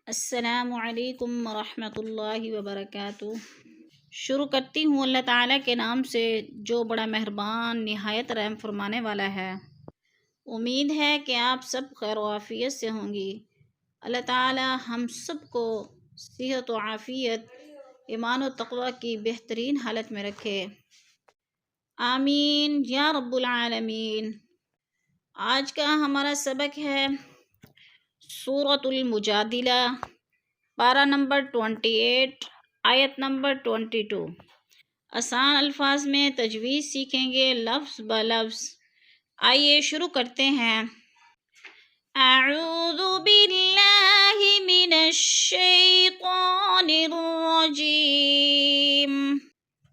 السلام علیکم ورحمۃ اللہ وبرکاتہ۔ شروع کرتی ہوں اللہ تعالیٰ کے نام سے جو بڑا مہربان نہایت رحم فرمانے والا ہے۔ امید ہے کہ آپ سب خیر و عافیت سے ہوں گی۔ اللہ تعالیٰ ہم سب کو صحت و عافیت، ایمان و تقوی کی بہترین حالت میں رکھے، آمین یا رب العالمین۔ آج کا ہمارا سبق ہے سورۃ المجادلہ، پارہ نمبر 28، آیت نمبر 22۔ آسان الفاظ میں تجوید سیکھیں گے لفظ بہ لفظ۔ آئیے شروع کرتے ہیں۔ اعوذ باللہ من الشیطان الرجیم،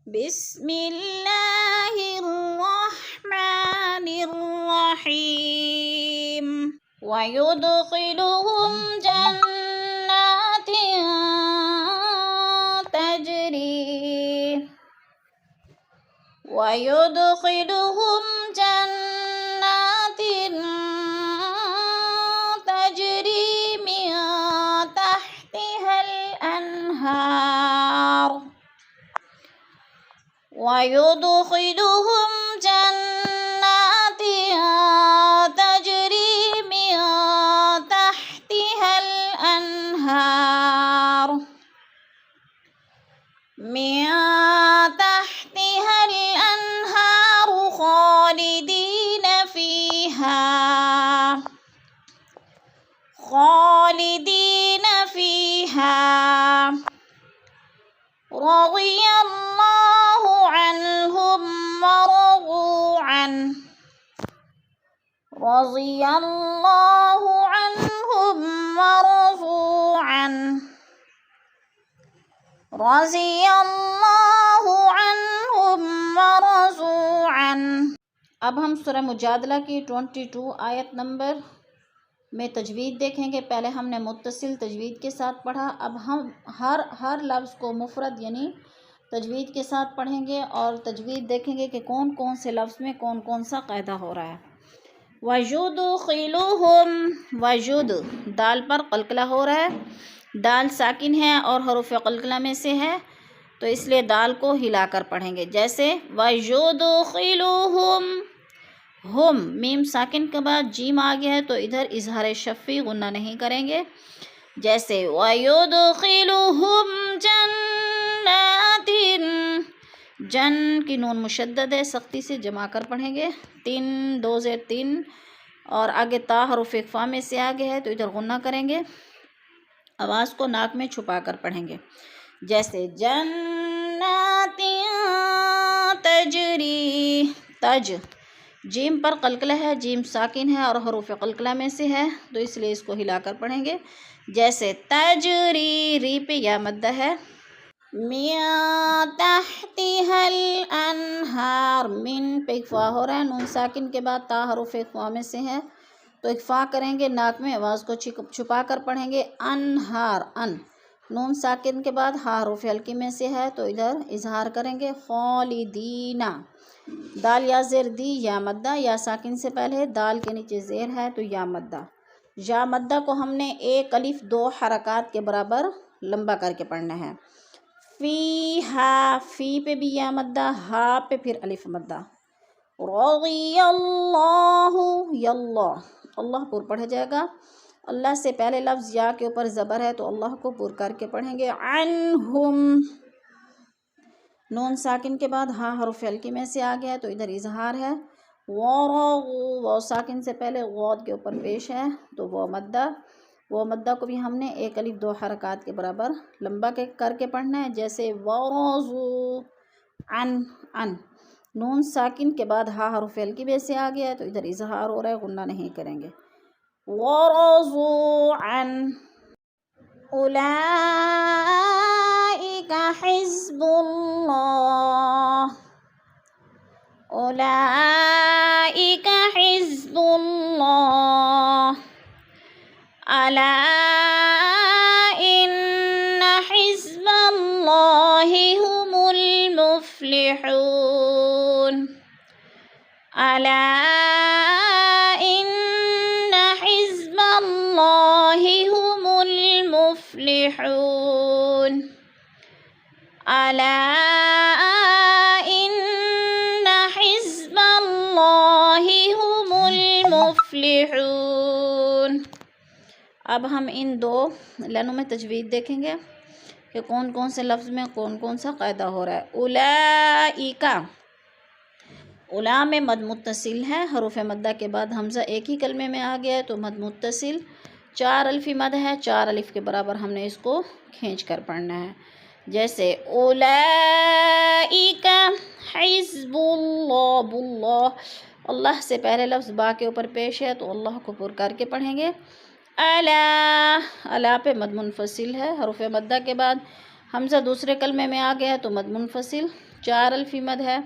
بسم اللہ الرحمن الرحیم۔ وَيُدْخِلُهُمْ جَنَّاتٍ تجری من تحتها الأنهار، ويدخلهم جنات تجري من تحتها الأنهار خالدين فيها رضي الله عنهم ورضوا عنه اب ہم سورہ مجادلہ کی 22 آیت نمبر میں تجوید دیکھیں گے۔ پہلے ہم نے متصل تجوید کے ساتھ پڑھا، اب ہم ہر لفظ کو مفرد یعنی تجوید کے ساتھ پڑھیں گے اور تجوید دیکھیں گے کہ کون کون سے لفظ میں کون کون سا قاعدہ ہو رہا ہے۔ وَيُدْخِلُهُمْ، وجود دال پر قلقلہ ہو رہا ہے، دال ساکن ہے اور حروف قلقلہ میں سے ہے تو اس لیے دال کو ہلا کر پڑھیں گے، جیسے وَيُدْخِلُهُمْ، ہم میم ساکن کے بعد جیم آ گیا ہے تو ادھر اظہار شفی غنہ نہیں کریں گے، جیسے وَيُدْخِلُهُمْ جَنَّاتٍ، جن کی نون مشدد ہے، سختی سے جمع کر پڑھیں گے، تین دو زیر تین، اور آگے تا حروف اخفا میں سے آگے ہے تو ادھر غنہ کریں گے، آواز کو ناک میں چھپا کر پڑھیں گے، جیسے جنات تجری، تج جیم پر قلقلہ ہے، جیم ساکن ہے اور حروف قلقلہ میں سے ہے تو اس لیے اس کو ہلا کر پڑھیں گے، جیسے تجری، ری پہ یا مدہ ہے، من تحتها الانہار، من پہ اخفا ہو رہا ہے، نون ساکن کے بعد تا حروف اخفا میں سے ہے تو اخفا کریں گے، ناک میں آواز کو چھپا کر پڑھیں گے، انہار، ان نون ساکن کے بعد ہا حروف ہلکی میں سے ہے تو ادھر اظہار کریں گے، خالدین، دال یا زیر دی یا مدہ، یا ساکن سے پہلے دال کے نیچے زیر ہے تو یا مدہ، یا مدہ کو ہم نے ایک الف دو حرکات کے برابر لمبا کر کے پڑھنا ہے، فی ہا، فی پہ بھی یا مدہ، ہا پہ پھر الف مدہ، رضی اللہ، یاللہ، اللہ پر پڑھا جائے گا، اللہ سے پہلے لفظ یا کے اوپر زبر ہے تو اللہ کو پر کر کے پڑھیں گے، عنہم، نون ساکن کے بعد ہا حرف ہلکی میں سے آ گیا ہے تو ادھر اظہار ہے، وہ ساکن سے پہلے غود کے اوپر پیش ہے تو وہ مدہ کو بھی ہم نے ایک الف دو حرکات کے برابر لمبا کر کے پڑھنا ہے، جیسے ورضو عن، نون ساکن کے بعد ہا حرف ہلکی میں سے آ گیا ہے تو ادھر اظہار ہو رہا ہے، غنہ نہیں کریں گے، ورضو عن، اولئک حزب اللہ، اولئک حزب اللہ، الا ان حزب اللہ هم المفلحون، الا ان حزب اللہ هم المفلحون۔ المفلحون ألا إن حزب الله هم المفلحون۔ اب ہم ان دو لائنوں میں تجوید دیکھیں گے کہ کون کون سے لفظ میں کون کون سا قاعدہ ہو رہا ہے۔ اولئک، اولا میں مد متصل ہے، حروف مدہ کے بعد حمزہ ایک ہی کلمے میں آ گیا ہے تو مد متصل 4 الفی مد ہے، 4 الف کے برابر ہم نے اس کو کھینچ کر پڑھنا ہے۔ جیسے اولئک حزب اللہ، اللہ اللہ سے پہلے لفظ با کے اوپر پیش ہے تو اللہ کو پر کر کے پڑھیں گے۔ الا، الا پہ مد منفصل ہے، حروف مدہ کے بعد حمزہ دوسرے کلمے میں آ گیا ہے تو مد منفصل 4 الفی مد ہے،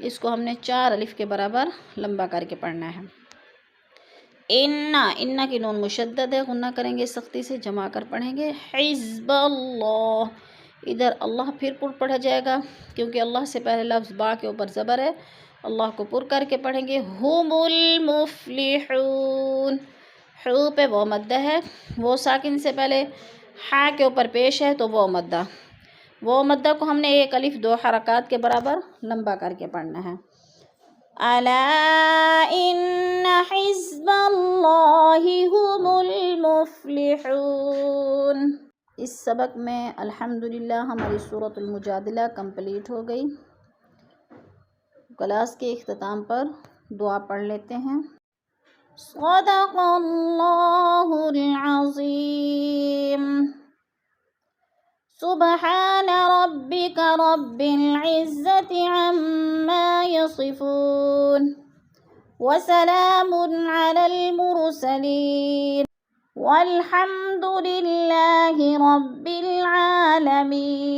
اس کو ہم نے 4 الف کے برابر لمبا کر کے پڑھنا ہے۔ ان کی نون مشدد ہے، غنہ کریں گے سختی سے، جمع کر پڑھیں گے حزب اللہ، ادھر اللہ پھر پر پڑھا جائے گا کیونکہ اللہ سے پہلے لفظ با کے اوپر زبر ہے، اللہ کو پر کر کے پڑھیں گے ہم المفلحون، حو پہ وہ مدہ ہے، وہ ساکن سے پہلے ہا کے اوپر پیش ہے تو وہ مدہ، وہ مدہ کو ہم نے 1 الف 2 حرکات کے برابر لمبا کر کے پڑھنا ہے۔ الا ان حزب اللہ هم المفلحون۔ اس سبق میں الحمدللہ ہماری سورۃ المجادلہ کمپلیٹ ہو گئی۔ کلاس کے اختتام پر دعا پڑھ لیتے ہیں۔ صدق اللہ العظیم۔ سبحان ربك رب العزة عما يصفون وسلام على المرسلين والحمد لله رب العالمين۔